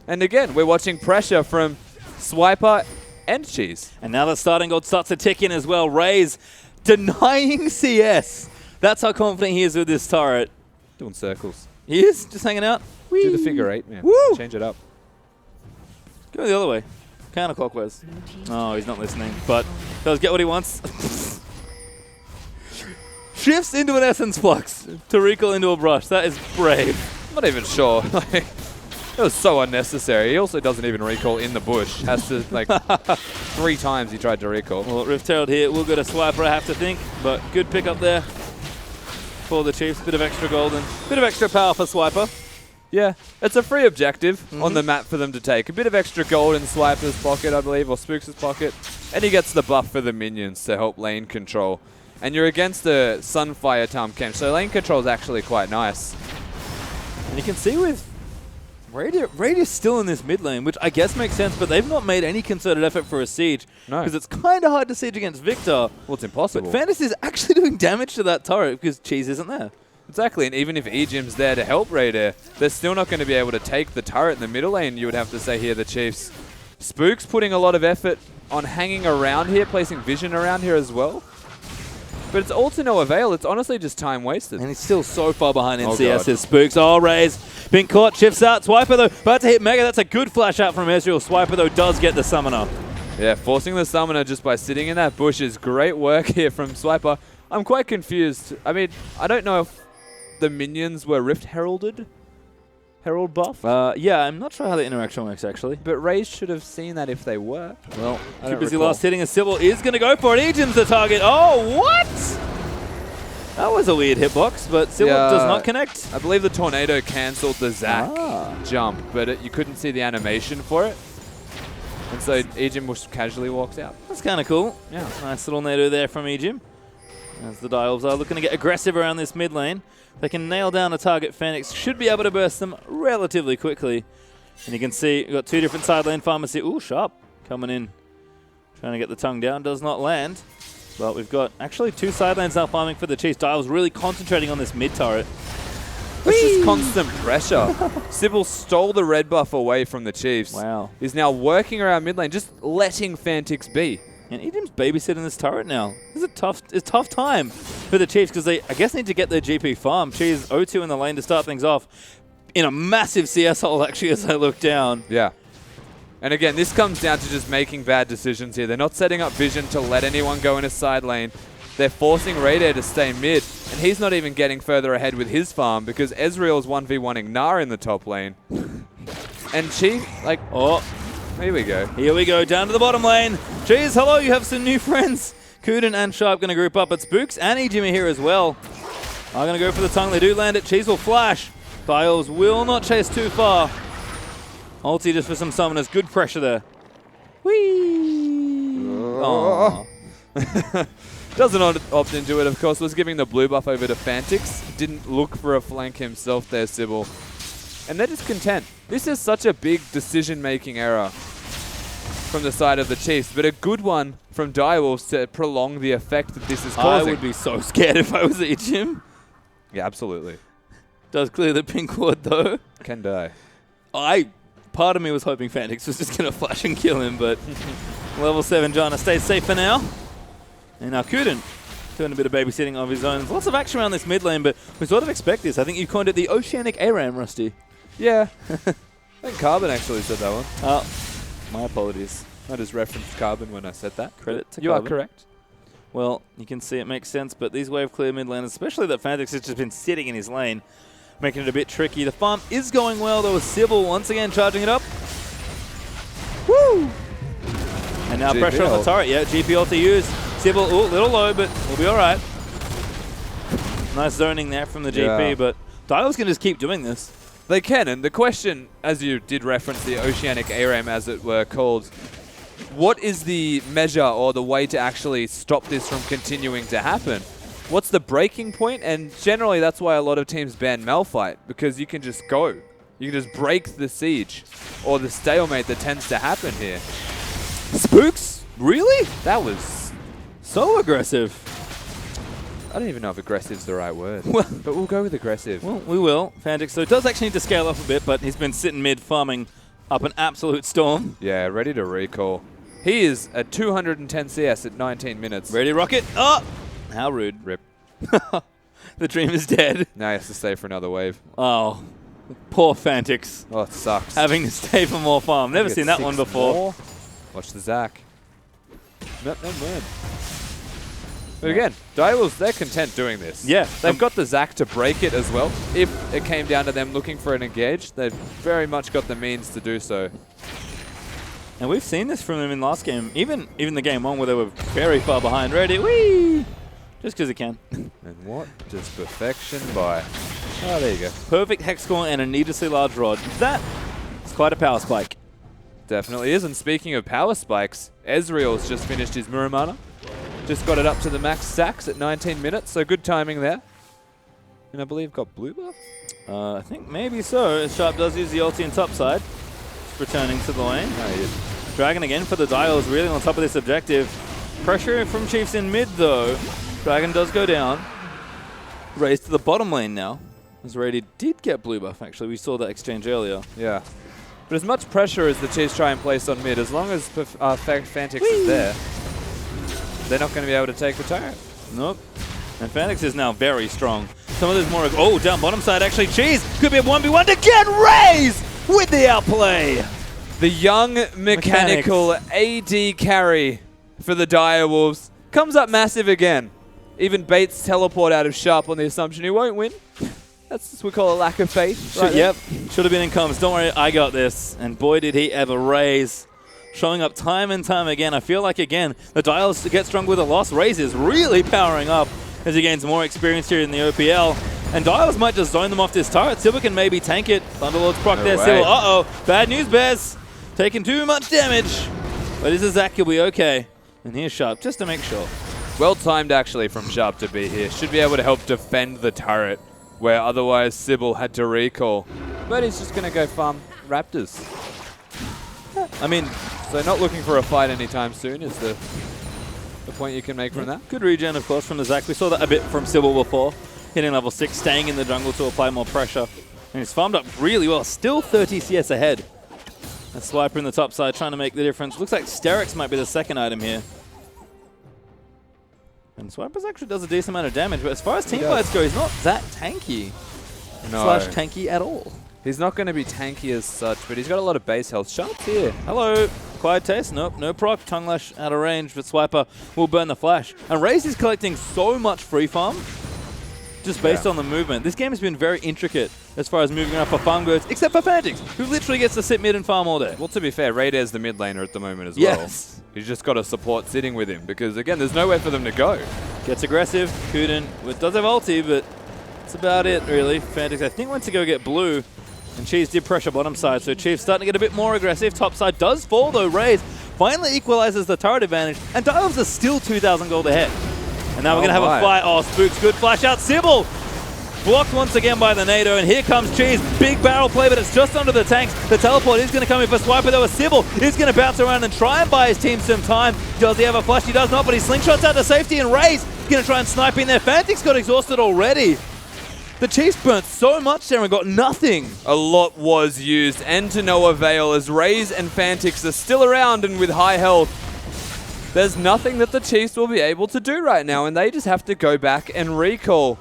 And again, we're watching pressure from Swiper and Cheese. And now the starting gold starts to tick in as well. Ray's denying CS. That's how confident he is with this turret. Doing circles. He is just hanging out. Whee. Do the figure eight, man. Woo. Change it up. Go the other way. Counterclockwise. Oh, he's not listening. But does get what he wants. Shifts into an Essence Flux to recall into a brush. That is brave. I'm not even sure. It was so unnecessary. He also doesn't even recall in the bush. Has to, like, 3 times he tried to recall. Well, Rift Herald here will go to Swiper, I have to think. But good pick up there for the Chiefs. Bit of extra gold and bit of extra power for Swiper. Yeah, it's a free objective on the map for them to take. A bit of extra gold in Swiper's pocket, I believe, or Spooks' pocket. And he gets the buff for the minions to help lane control. And you're against the Sunfire Tarm Camp, so lane control is actually quite nice. And you can see with Radius still in this mid lane, which I guess makes sense, but they've not made any concerted effort for a siege. No. Because it's kind of hard to siege against Victor. Well, it's impossible. But Fantasy is actually doing damage to that turret because Cheese isn't there. Exactly, and even if Ejim's there to help Raider, they're still not going to be able to take the turret in the middle lane, you would have to say here, the Chiefs. Spook's putting a lot of effort on hanging around here, placing vision around here as well. But it's all to no avail. It's honestly just time wasted. And he's still so far behind in Oh, CS. God. His Spooks. Oh, Ray's been caught. Shifts out. Swiper, though, about to hit Mega. That's a good flash out from Ezreal. Swiper, though, does get the Summoner. Yeah, forcing the Summoner just by sitting in that bush is great work here from Swiper. I'm quite confused. I mean, I don't know if the minions were Rift Heralded. Herald buff. Yeah, I'm not sure how the interaction works, actually. But Raze should have seen that if they were. Well, I too don't busy recall. last hitting, a Sybil is going to go for it. Ejim's the target. Oh, what? That was a weird hitbox, but Sybil does not connect. I believe the Tornado cancelled the Zac jump, but you couldn't see the animation for it. And so Ejim just casually walks out. That's kind of cool. Yeah. Nice little NATO there from Ejim. As the Direwolves are looking to get aggressive around this mid lane. They can nail down a target. Phoenix should be able to burst them relatively quickly. And you can see we've got 2 different side lane pharmacy. Ooh, Sharp coming in. Trying to get the tongue down. Does not land. But we've got actually 2 side lanes now farming for the Chiefs. Direwolves really concentrating on this mid turret. That's just constant pressure. Sybil stole the red buff away from the Chiefs. Wow. He's now working around mid lane, just letting Fantix be. And Ejim's babysitting this turret now. This is a tough time for the Chiefs because they, I guess, need to get their GP farm. Cheese 0-2 in the lane to start things off. In a massive CS hole, actually, as I look down. Yeah. And again, this comes down to just making bad decisions here. They're not setting up vision to let anyone go in a side lane. They're forcing Raider to stay mid, and he's not even getting further ahead with his farm because Ezreal's 1v1ing Gnar in the top lane. And Chief, like, Oh, here we go. here we go, down to the bottom lane. Cheese, hello, you have some new friends. Kuden and Sharp going to group up, but Spooks and Ejim are here as well. Are going to go for the tongue. They do land it. Cheese will flash. Biles will not chase too far. Ulti just for some summoners. Good pressure there. Whee! Aww. Doesn't opt into it, of course. Was giving the blue buff over to Fantix. Didn't look for a flank himself there, Sybil. And they're just content. This is such a big decision-making error from the side of the Chiefs, but a good one from Direwolves to prolong the effect that this is causing. I would be so scared if I was Ejim. Yeah, absolutely. Does clear the pink ward though. Can die. Part of me was hoping Fantix was just going to flash and kill him, but level 7 Jana stays safe for now. And now Kuden doing a bit of babysitting of his own. There's lots of action around this mid lane, but we sort of expect this. I think you coined it the Oceanic ARAM, Rusty. Yeah. I think Carbon actually said that one. My apologies. I just referenced Carbon when I said that. Credit to You Carbon. are correct. Well, you can see it makes sense, but these wave clear mid laners, especially that Fantix has just been sitting in his lane, making it a bit tricky. The farm is going well, though, with Sybil once again charging it up. Woo! And now GP pressure on the ult. turret. Yeah, GP ult to use. Sybil, ooh, a little low, but we'll be all right. Nice zoning there from the Yeah. GP, but Dial's going to just keep doing this. They can, and the question, as you did reference the Oceanic ARAM as it were called, what is the measure or the way to actually stop this from continuing to happen? What's the breaking point? And generally that's why a lot of teams ban Malphite, because you can just go. You can just break the siege or the stalemate that tends to happen here. Spooks? Really? That was... So aggressive. I don't even know if aggressive is the right word, Well- but we'll go with aggressive. Well, we will. Fantix, so does actually need to scale up a bit, but he's been sitting mid farming up an absolute storm. Yeah, ready to recall. He is at 210 CS at 19 minutes. Ready, rocket? Oh! How rude. Rip. The dream is dead. Now he has to stay for another wave. Oh, poor Fantix. Oh, it sucks. Having to stay for more farm. Never seen that one before. More. Watch the Zac. Nope, never mind. But again, Direwolves, they're content doing this. Yeah. They've got the Zac to break it as well. If it came down to them looking for an engage, they've very much got the means to do so. And we've seen this from them in last game, even the game one where they were very far behind. Ready, whee! Just because it can. And what does perfection buy? Oh, there you go. Perfect hex score and a needlessly large rod. That is quite a power spike. Definitely is. And speaking of power spikes, Ezreal's just finished his Muramana. Just got it up to the max stacks at 19 minutes, so good timing there. And I believe got blue buff? I think maybe so. Sharp does use the ulti in top side. Returning to the lane. No, he is. Dragon again for the Dial is really on top of this objective. Pressure from Chiefs in mid though. Dragon does go down. Raised to the bottom lane now. As Rady did get blue buff actually. We saw that exchange earlier. Yeah. But as much pressure as the Chiefs try and place on mid, as long as Fantix is there, they're not going to be able to take the turret. Nope. And Fantix is now very strong. Some of those more... Oh, down bottom side actually. Cheese could be a 1v1 to get Raze with the outplay. The young mechanical AD carry for the Direwolves comes up massive again. Even baits teleport out of Sharp on the assumption he won't win. That's what we call a lack of faith. Right Yep. Should have been in comms. Don't worry, I got this. And boy, did he ever Raze. Showing up time and time again. I feel like, again, the Dials get strong with a loss. Raze is really powering up as he gains more experience here in the OPL. And Dials might just zone them off this turret. Silver can maybe tank it. Thunderlord's proc there. Silver, uh-oh. Bad news, Bears. Taking too much damage. But this is Zac, he'll be okay. And here's Sharp, just to make sure. Well timed, actually, from Sharp to be here. Should be able to help defend the turret, where otherwise Sybil had to recall. But he's just going to go farm Raptors. I mean, So not looking for a fight anytime soon is the point you can make from that. good regen, of course, from the Zac. We saw that a bit from Sybil before. Hitting level 6, staying in the jungle to apply more pressure. And he's farmed up really well. Still 30 CS ahead. A Swiper in the top side trying to make the difference. Looks like Sterix might be the second item here. And Swiper's actually does a decent amount of damage, but as far as team fights go, he's not that tanky. No. Slash tanky at all. He's not going to be tanky as such, but he's got a lot of base health. Sharp's here. Hello. Quiet Taste. Nope. No proc. Tongue Lash out of range, but Swiper will burn the flash. And Raze is collecting so much free farm just based on the movement. This game has been very intricate as far as moving around for farm goes, except for Fantix, who literally gets to sit mid and farm all day. Well, to be fair, Raider's the mid laner at the moment as Yes. well. He's just got a support sitting with him because, again, there's nowhere for them to go. Gets aggressive. Kuden does have ulti, but that's about it, really. Fantix, I think, went to go get blue. And Cheese did pressure bottom side, so Chief's starting to get a bit more aggressive. Top side does fall, though. Raze finally equalizes the turret advantage, and Dials are still 2,000 gold ahead. And now we're going to have a fight. Oh, Spooks, good flash out. Sybil blocked once again by the Nado, and here comes Cheese. Big barrel play, but it's just under the tanks. The teleport is going to come in for Swiper, though. Sybil is going to bounce around and try and buy his team some time. Does he have a flash? He does not, but he slingshots out to safety, and Raze is going to try and snipe in there. Fantix got exhausted already. The Chiefs burnt so much there and got nothing. A lot was used, and to no avail, as Raze and Fantix are still around and with high health. There's nothing that the Chiefs will be able to do right now, and they just have to go back and recall.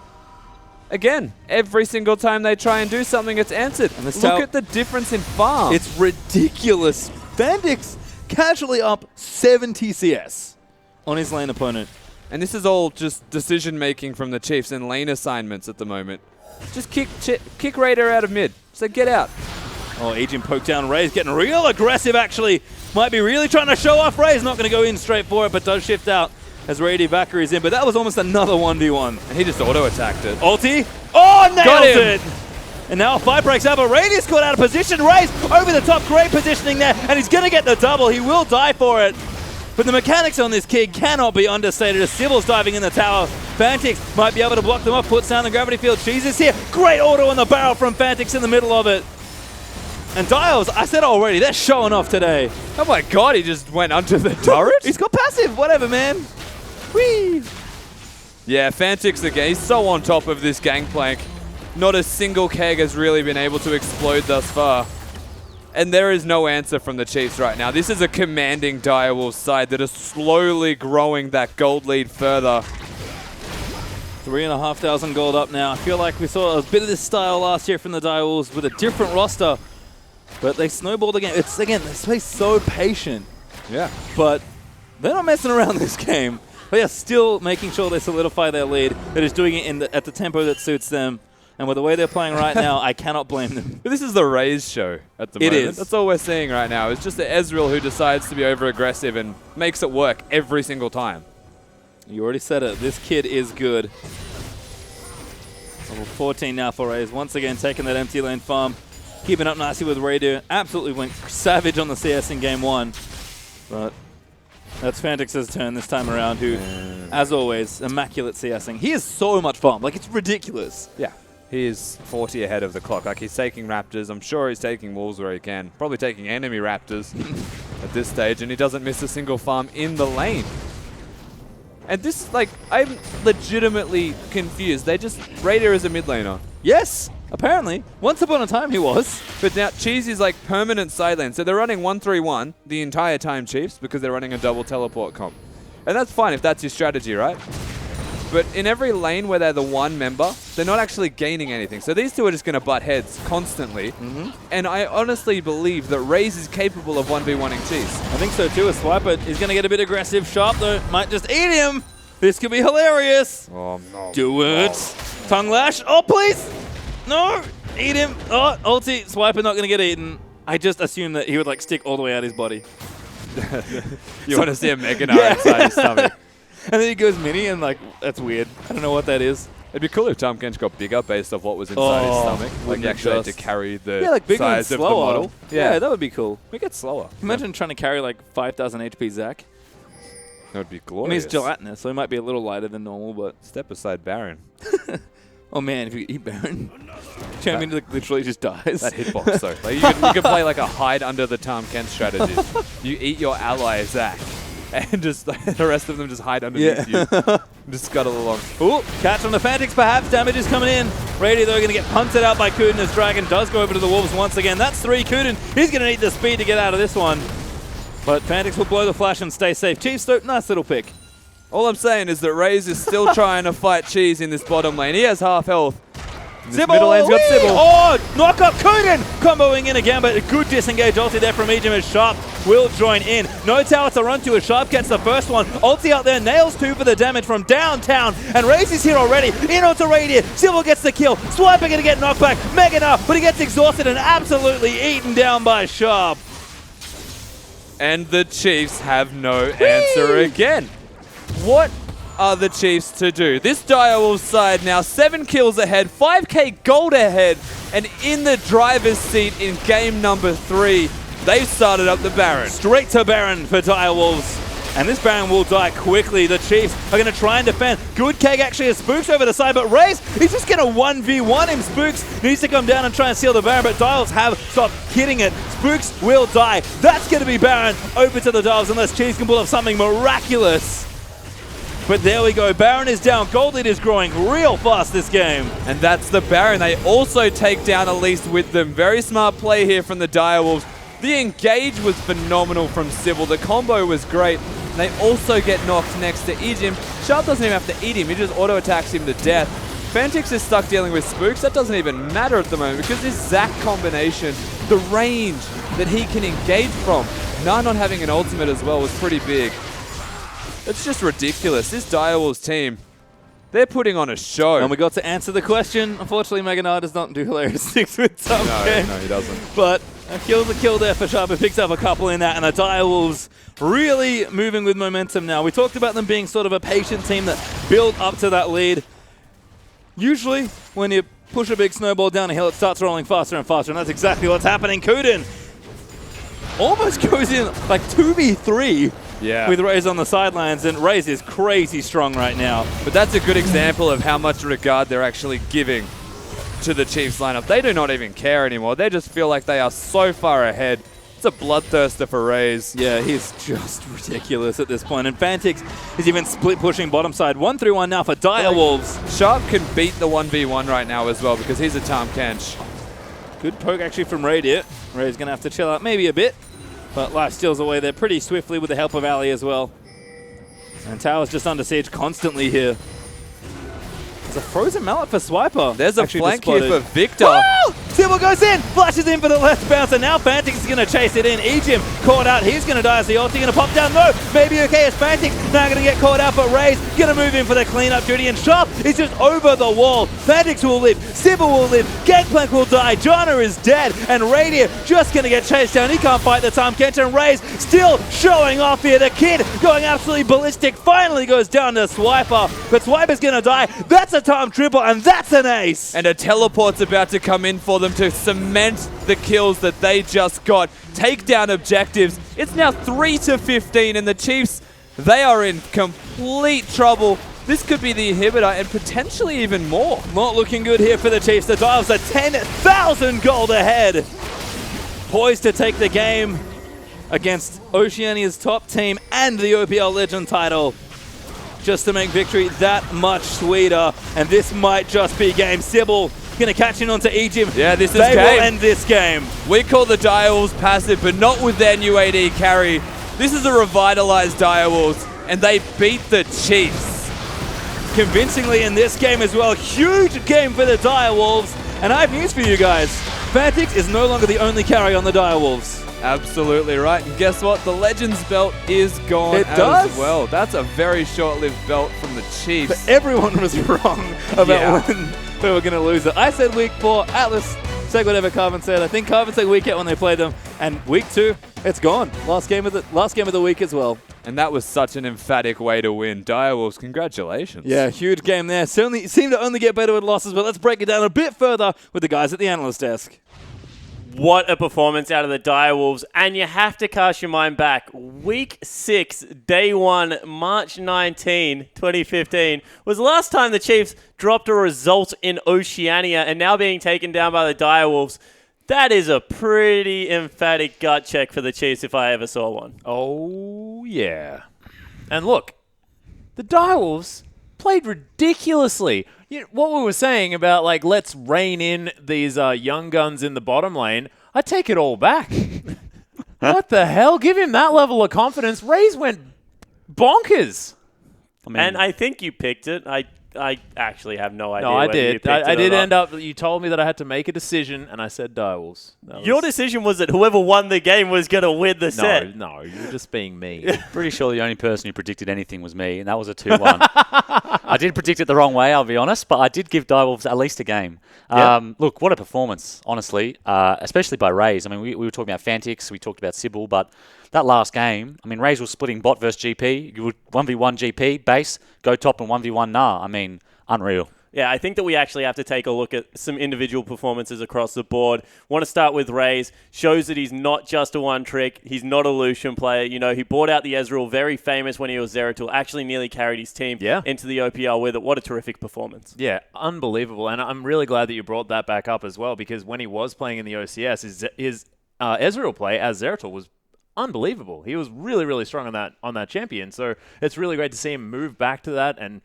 Again, every single time they try and do something, it's answered. And look at the difference in farm. It's ridiculous. Fantix casually up 70 CS on his lane opponent. And this is all just decision-making from the Chiefs and lane assignments at the moment. Just kick Raider out of mid. So get out. Oh, Agent poke down Raze, getting real aggressive, actually. Might be really trying to show off Raze. Not going to go in straight for it, but does shift out. as Rady Valkyrie's in, but that was almost another 1v1. And he just auto-attacked it. Ulti. Oh, Got nails him. it! And now a fight breaks out, but Rady's caught out of position. Raze over the top, great positioning there, and he's going to get the double. He will die for it. But the mechanics on this kid cannot be understated as Sybil's diving in the tower. Fantix might be able to block them off, puts down the gravity field. Cheese is here. Great auto on the barrel from Fantix in the middle of it. And Dials, I said already, they're showing off today. Oh my god, he just went onto the turret? He's got passive, whatever, man. Whee! Yeah, Fantix again, he's so on top of this gangplank. Not a single keg has really been able to explode thus far. And there is no answer from the Chiefs right now. This is a commanding Direwolves side that is slowly growing that gold lead further. 3,500 gold up now. I feel like we saw a bit of this style last year from the Direwolves with a different roster. But they snowballed again. It's, again, they play so patient. Yeah. But they're not messing around this game. They are still making sure they solidify their lead. They're just doing it at the tempo that suits them. And with the way they're playing right now, I cannot blame them. But this is the Raze show at the moment. It is. That's all we're seeing right now. It's just the Ezreal who decides to be over-aggressive and makes it work every single time. You already said it. This kid is good. Level 14 now for Raze. Once again, taking that empty lane farm. Keeping up nicely with Radio. Absolutely went savage on the CS in game 1. But that's Fantix's turn this time around, who, as always, immaculate CSing. He is so much farm. Like, it's ridiculous. Yeah. He is 40 ahead of the clock. Like, he's taking Raptors. I'm sure he's taking Wolves where he can. Probably taking enemy Raptors at this stage, and he doesn't miss a single farm in the lane. And this, like, I'm legitimately confused. They just rate her as a mid laner. Yes, apparently. Once upon a time he was. But now Cheesy's like permanent side lane. So they're running 1-3-1 the entire time, Chiefs, because they're running a double teleport comp. And that's fine if that's your strategy, right? But in every lane where they're the one member, they're not actually gaining anything. So these two are just going to butt heads constantly. And I honestly believe that Raze is capable of 1v1ing Cheese. I think so too. A Swiper is going to get a bit aggressive. Sharp though, might just eat him. This could be hilarious. Oh, no. Do it. Tongue lash. Oh, please. No. Eat him. Oh, ulti. Swiper not going to get eaten. I just assumed that he would like stick all the way out his body. You want to see a Mega Gnar inside his stomach. And then he goes mini and like, that's weird. I don't know what that is. It'd be cool if Tahm Kench got bigger based off what was inside his stomach. Like wouldn't you it actually had to just? carry the Yeah, like bigger and size of the slower. model. Yeah, that would be cool. We get slower. Imagine trying to carry like 5,000 HP Zac. That would be I glorious. mean, he's gelatinous, so he might be a little lighter than normal, but... Step aside Baron. Oh man, if you eat Baron, Champion literally just dies. That hitbox, though. Like, you could play like a hide under the Tahm Kench strategy. You eat your ally, Zac, and just the rest of them just hide underneath you. Just scuttle along. Ooh, catch on the Fantix perhaps. Damage is coming in. Rady, though, going to get punted out by Kuden as Dragon does go over to the Wolves once again. That's 3 Kuden. He's going to need the speed to get out of this one. But Fantix will blow the flash and stay safe. Chiefs, though, nice little pick. All I'm saying is that Raze is still trying to fight Cheese in this bottom lane. He has half health. This middle lane's got Sybil. Oh, knock up Kuden! Comboing in again, but a good disengage ulti there from Ejim as Sharp will join in. No tower to run to as Sharp gets the first one. Ulti out there, nails 2 for the damage from downtown. And Raze is here already. In onto Radiant. Sybil gets the kill. Swiper going to get knocked back. Mega Gnar, but he gets exhausted and absolutely eaten down by Sharp. And the Chiefs have no answer again. What are the Chiefs to do? This Direwolves side now 7 kills ahead, 5k gold ahead, and in the driver's seat in game number 3. They've started up the Baron. Straight to Baron for Direwolves. And this Baron will die quickly. The Chiefs are going to try and defend. Good Keg actually has Spooks over the side, but Raze, he's just going to 1v1 him. Spooks needs to come down and try and seal the Baron, but Dials have stopped hitting it. Spooks will die. That's going to be Baron over to the Dials unless Chiefs can pull off something miraculous. But there we go. Baron is down. Gold lead is growing real fast this game. And that's the Baron. They also take down Elise with them. Very smart play here from the Direwolves. The engage was phenomenal from Sybil. The combo was great. And they also get knocked next to Ejim. Sharp doesn't even have to eat him. He just auto-attacks him to death. Fantix is stuck dealing with Spooks. That doesn't even matter at the moment because this Zac combination, the range that he can engage from, Gnar not having an ultimate as well was pretty big. It's just ridiculous. This Direwolves team, they're putting on a show. And we got to answer the question. Unfortunately, Mega Gnar does not do hilarious things with some games. No, he doesn't. But a kill's a kill there for Sharp. He picks up a couple in that, and the Direwolves really moving with momentum now. We talked about them being sort of a patient team that build up to that lead. Usually, when you push a big snowball down a hill, it starts rolling faster and faster, and that's exactly what's happening. Kuden almost goes in like 2v3 with Raze on the sidelines, and Raze is crazy strong right now. But that's a good example of how much regard they're actually giving to the Chiefs lineup. They do not even care anymore. They just feel like they are so far ahead. It's a bloodthirster for Raze. Yeah, he's just ridiculous at this point. And Fantix is even split pushing bottom side. 1-3-1 now for Direwolves. Sharp can beat the 1v1 right now as well because he's a Tahm Kench. Good poke actually from Radiant. Ray's going to have to chill out maybe a bit. But Life steals away there pretty swiftly with the help of Ali as well. And Tower's just under siege constantly here. There's a frozen mallet for Swiper. There's a flank here for Victor. Woo! Sybil goes in, flashes in for the left bounce, and now Fantix is going to chase it in. Ejim caught out. He's going to die as the ulti going to pop down. No, maybe okay as Fantix now going to get caught out, but Raze going to move in for the cleanup duty, and Sharp is just over the wall. Fantix will live, Sybil will live, Gangplank will die, Janna is dead, and Radiant just going to get chased down. He can't fight the Tahm Kench, and Raze still showing off here. The kid going absolutely ballistic, finally goes down to Swiper, but Swiper's going to die. That's a Tahm triple, and that's an ace. And a teleport's about to come in for them to cement the kills that they just got. Take down objectives. It's now 3-15, and the Chiefs, they are in complete trouble. This could be the inhibitor and potentially even more. Not looking good here for the Chiefs. The Dials are 10,000 gold ahead. Poised to take the game against Oceania's top team and the OPL Legend title, just to make victory that much sweeter. And this might just be game. Sybil going to catch in onto Ejim. Yeah, this is They game. will end this game. We call the Direwolves passive, but not with their new AD carry. This is a revitalized Direwolves, and they beat the Chiefs. Convincingly in this game as well. Huge game for the Direwolves. And I have news for you guys. Fantix is no longer the only carry on the Direwolves. Absolutely right. And guess what? The Legends belt is gone as well. That's a very short-lived belt from the Chiefs. But everyone was wrong about when they were going to lose it. I said week 4. Atlas said whatever Carvin said. I think Carvin said week 8 when they played them. And week 2, it's gone. Last game of the week as well. And that was such an emphatic way to win. Direwolves, congratulations. Yeah, huge game there. Certainly seemed to only get better with losses, but let's break it down a bit further with the guys at the analyst desk. What a performance out of the Direwolves. And you have to cast your mind back. Week 6, day 1, March 19, 2015, was the last time the Chiefs dropped a result in Oceania, and now being taken down by the Direwolves. That is a pretty emphatic gut check for the Chiefs if I ever saw one. Oh, yeah. And look, the Direwolves played ridiculously. You know, what we were saying about, like, let's rein in these young guns in the bottom lane, I take it all back. What the hell? Give him that level of confidence. Raze went bonkers. And I think you picked it. I actually have no idea. No, I whether you did. picked it I or did not. end up. You told me that I had to make a decision, and I said Direwolves. Your decision was that whoever won the game was going to win the set. No, you were just being mean. Pretty sure the only person who predicted anything was me, and that was a 2-1. I did predict it the wrong way, I'll be honest, but I did give Direwolves at least a game. Look, what a performance, honestly, especially by Raze. I mean, we were talking about Fantix, we talked about Sybil, but that last game, I mean, Raze was splitting bot versus GP. You would 1v1 GP, base, go top and 1v1 nah. I mean, unreal. Yeah, I think that we actually have to take a look at some individual performances across the board. Want to start with Raze. Shows that he's not just a one-trick. He's not a Lucian player. You know, he brought out the Ezreal, very famous when he was Zeratul. Actually nearly carried his team into the OPL with it. What a terrific performance. Yeah, unbelievable. And I'm really glad that you brought that back up as well, because when he was playing in the OCS, his Ezreal play as Zeratul was unbelievable. He was really, really strong on that champion. So it's really great to see him move back to that and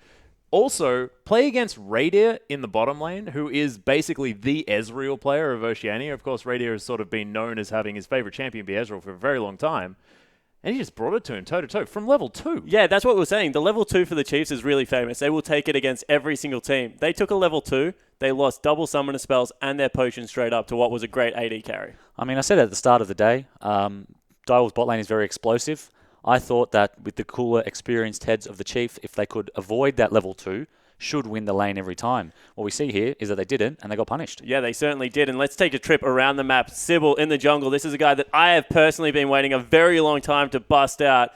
also play against Radier in the bottom lane, who is basically the Ezreal player of Oceania. Of course, Radier has sort of been known as having his favorite champion be Ezreal for a very long time. And he just brought it to him toe-to-toe from level 2. Yeah, that's what we were saying. The level 2 for the Chiefs is really famous. They will take it against every single team. They took a level 2. They lost double summoner spells and their potions straight up to what was a great AD carry. I mean, I said at the start of the day, Direwolves bot lane is very explosive. I thought that with the cooler, experienced heads of the Chief, if they could avoid that level 2, should win the lane every time. What we see here is that they didn't, and they got punished. Yeah, they certainly did. And let's take a trip around the map. Sybil in the jungle. This is a guy that I have personally been waiting a very long time to bust out.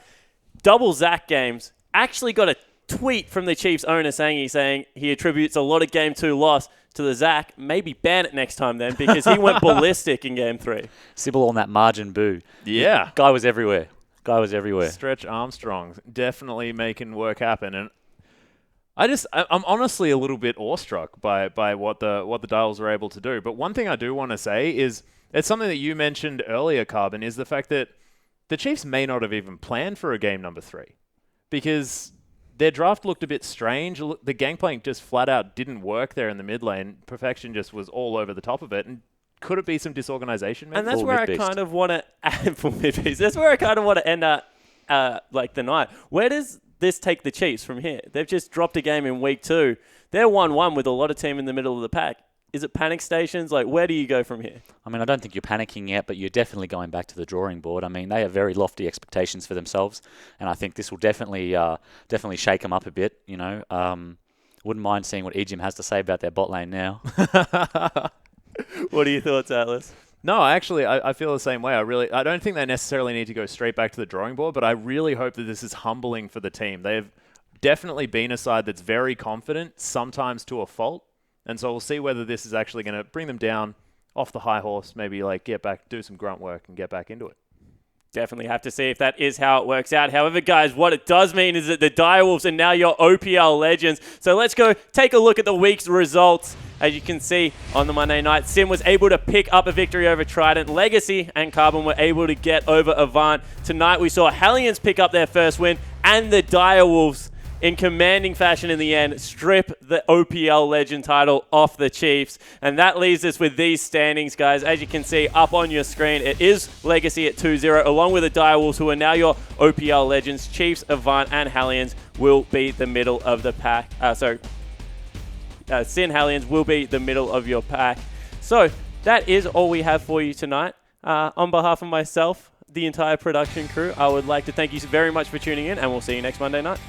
Double Zach Games actually got a tweet from the Chiefs owner saying he attributes a lot of Game 2 loss to the Zach. Maybe ban it next time then, because he went ballistic in Game 3. Sybil on that margin boo. Yeah. Guy was everywhere. Stretch Armstrong definitely making work happen. And I'm honestly a little bit awestruck by what the Dials were able to do. But one thing I do want to say is it's something that you mentioned earlier, Carbon, is the fact that the Chiefs may not have even planned for a game number 3 because their draft looked a bit strange. The gangplank just flat out didn't work there in the mid lane. Perfection just was all over the top of it. And could it be some disorganization? Maybe? And that's Full where I mid-beast. kind of want to full mid-beast. That's where I kind of want to end like the night. Where does this take the Chiefs from here? They've just dropped a game in week 2. They're 1-1 with a lot of team in the middle of the pack. Is it panic stations? Like, where do you go from here? I mean, I don't think you're panicking yet, but you're definitely going back to the drawing board. I mean, they have very lofty expectations for themselves, and I think this will definitely shake them up a bit. You know, wouldn't mind seeing what Ejim has to say about their bot lane now. What are your thoughts, Atlas? No, actually, I feel the same way. I don't think they necessarily need to go straight back to the drawing board, but I really hope that this is humbling for the team. They've definitely been a side that's very confident, sometimes to a fault. And so we'll see whether this is actually going to bring them down off the high horse, maybe like get back, do some grunt work and get back into it. Definitely have to see if that is how it works out. However, guys, what it does mean is that the Direwolves are now your OPL legends. So let's go take a look at the week's results. As you can see on the Monday night, Sim was able to pick up a victory over Trident. Legacy and Carbon were able to get over Avant. Tonight we saw Hellions pick up their first win, and the Direwolves, in commanding fashion in the end, strip the OPL Legend title off the Chiefs. And that leaves us with these standings, guys. As you can see up on your screen, it is Legacy at 2-0, along with the Direwolves, who are now your OPL Legends. Chiefs, Avant, and Hellions will be the middle of the pack. Sin Hellions will be the middle of your pack. So that is all we have for you tonight. On behalf of myself, the entire production crew, I would like to thank you very much for tuning in, and we'll see you next Monday night.